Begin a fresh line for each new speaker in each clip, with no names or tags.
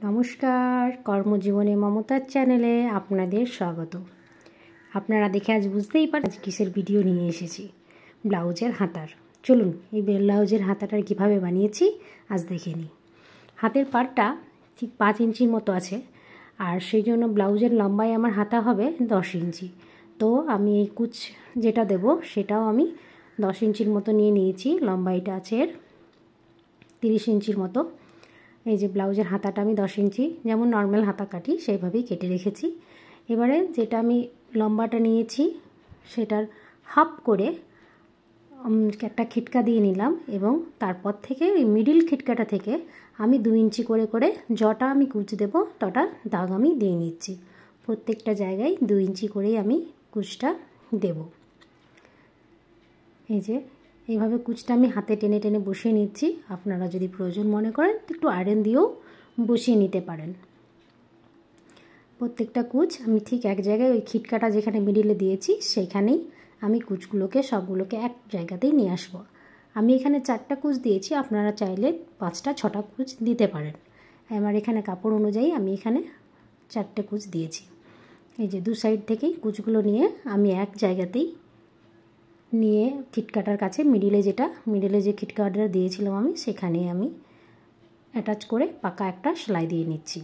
নমস্কার, কর্মজীবনে মমতার চ্যানেলে আপনাদের স্বাগত। আপনারা দেখে আজ বুঝতেই পারেন আজ কিসের ভিডিও নিয়ে এসেছি। ব্লাউজের হাতার। চলুন এই ব্লাউজের হাতাটা কীভাবে বানিয়েছি আজ দেখে নিই। হাতের পাড়টা ঠিক 5 ইঞ্চির মতো আছে, আর সেই জন্য ব্লাউজের লম্বায় আমার হাতা হবে 10 ইঞ্চি। তো আমি এই কুচ যেটা দেব সেটাও আমি 10 ইঞ্চির মতো নিয়ে নিয়েছি। লম্বাইটা আছে এর 30 ইঞ্চির মতো। এই যে ব্লাউজের হাতাটা আমি 10 ইঞ্চি যেমন নর্মাল হাতা কাটি সেইভাবেই কেটে রেখেছি। এবারে যেটা আমি লম্বাটা নিয়েছি সেটার হাফ করে একটা খিটকা দিয়ে নিলাম, এবং তারপর থেকে ওই মিডিল খিটকাটা থেকে আমি 2 ইঞ্চি করে করে যটা আমি কুচ দেব তটা দাগ আমি দিয়ে নিচ্ছি। প্রত্যেকটা জায়গায় 2 ইঞ্চি করেই আমি কুচটা দেব। এই যে এইভাবে কুচটা আমি হাতে টেনে টেনে বসিয়ে নিচ্ছি। আপনারা যদি প্রয়োজন মনে করেন একটু আয়রন দিয়েও বসিয়ে নিতে পারেন। প্রত্যেকটা কুচ আমি ঠিক এক জায়গায় ওই খিটকাটা যেখানে মিডিলে দিয়েছি সেইখানেই আমি কুচগুলোকে সবগুলোকে এক জায়গাতেই নিয়ে আসবো। আমি এখানে 4টা কুচ দিয়েছি, আপনারা চাইলে 5টা 6টা কুচ দিতে পারেন। আমার এখানে কাপড় অনুযায়ী আমি এখানে 4টে কুচ দিয়েছি। এই যে দু সাইড থেকেই কুচগুলো নিয়ে আমি এক জায়গাতেই নিয়ে খিটকাটার কাছে মিডিলে যে খিটকাটা দিয়েছিলাম আমি সেখানে আমি অ্যাটাচ করে পাকা একটা সেলাই দিয়ে নিচ্ছি।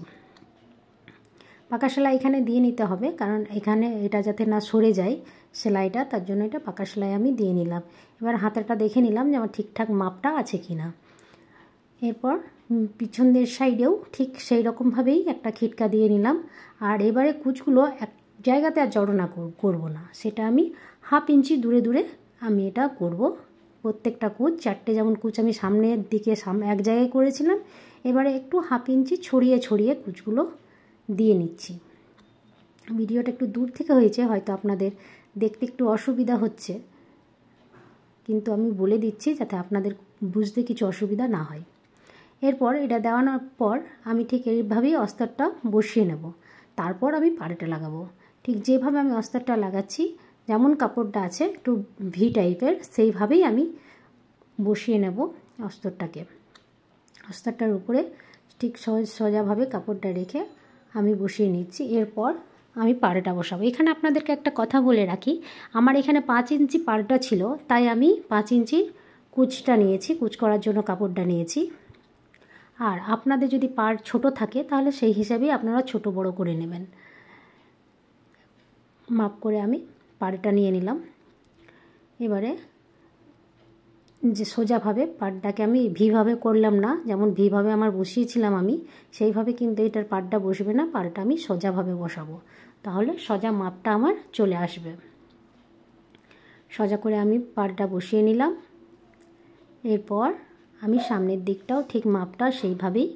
পাকা সেলাই এখানে দিয়ে নিতে হবে, কারণ এখানে এটা যাতে না সরে যায় সেলাইটা, তার জন্য এটা পাকা সেলাই আমি দিয়ে নিলাম। এবার হাতাটা দেখে নিলাম যে আমার ঠিকঠাক মাপটা আছে কি না। এরপর পিছনদের সাইডেও ঠিক সেই রকমভাবেই একটা খিটকা দিয়ে নিলাম। আর এবারে কুচগুলো এক জায়গাতে আর জড়ো না করব না, সেটা আমি হাফ ইঞ্চি দূরে দূরে আমি এটা করব। প্রত্যেকটা কুচ 4টে যেমন কুচ আমি সামনের দিকে এক জায়গায় করেছিলাম, এবারে একটু হাফ ইঞ্চি ছড়িয়ে ছড়িয়ে কুচগুলো দিয়ে নিচ্ছি। ভিডিওটা একটু দূর থেকে হয়েছে, হয়তো আপনাদের দেখতে একটু অসুবিধা হচ্ছে, কিন্তু আমি বলে দিচ্ছি যাতে আপনাদের বুঝতে কিছু অসুবিধা না হয়। এরপর এটা দেওয়ানোর পর আমি ঠিক এইভাবেই অস্তরটা বসিয়ে নেব। তারপর আমি পাড়েটা লাগাবো। ঠিক যেভাবে আমি অস্তরটা লাগাচ্ছি, যেমন কাপড়টা আছে একটু ভি টাইপের, সেইভাবেই আমি বসিয়ে নেব অস্তরটাকে। অস্তরটার উপরে ঠিক সোজাভাবে কাপড়টা রেখে আমি বসিয়ে নিচ্ছি। এরপর আমি পাড়েটা বসাবো। এখানে আপনাদেরকে একটা কথা বলে রাখি, আমার এখানে 5 ইঞ্চি পাড়টা ছিল, তাই আমি 5 ইঞ্চি কুচটা নিয়েছি, কুচ করার জন্য কাপড়টা নিয়েছি। আর আপনাদের যদি পাড় ছোট থাকে তাহলে সেই হিসাবেই আপনারা ছোট বড় করে নেবেন। মাপ করে আমি পাড়টা নিয়ে নিলাম। এবারে যে সোজাভাবে পাড়টাকে আমি ভিভাবে করলাম না, যেমন ভিভাবে আমার বসিয়েছিলাম আমি সেইভাবে কিন্তু এটার পাড়টা বসবে না, পাড়টা আমি সোজাভাবে বসাবো, তাহলে সোজা মাপটা আমার চলে আসবে। সোজা করে আমি পাড়টা বসিয়ে নিলাম। এরপর আমি সামনের দিকটাও ঠিক মাপটা সেইভাবেই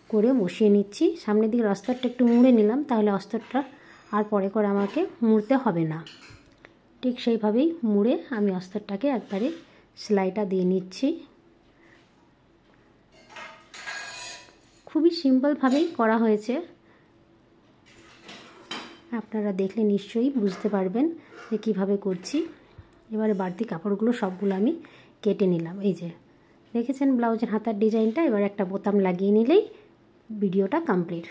করে বসিয়ে নিচ্ছি। সামনের দিকের অস্তরটা একটু মুড়ে নিলাম, তাহলে অস্তরটা আর পরে করে আমাকে মুড়তে হবে না। ঠিক সেইভাবেই মুড়ে আমি অস্তরটাকে একবারে সেলাইটা দিয়ে নিচ্ছি। খুবই সিম্পলভাবেই করা হয়েছে, আপনারা দেখলে নিশ্চয়ই বুঝতে পারবেন যে কীভাবে করছি। এবারে বাড়তি কাপড়গুলো সবগুলো আমি কেটে নিলাম। এই যে দেখেছেন ব্লাউজের হাতার ডিজাইনটা। এবার একটা বোতাম লাগিয়ে নিলেই ভিডিওটা কমপ্লিট।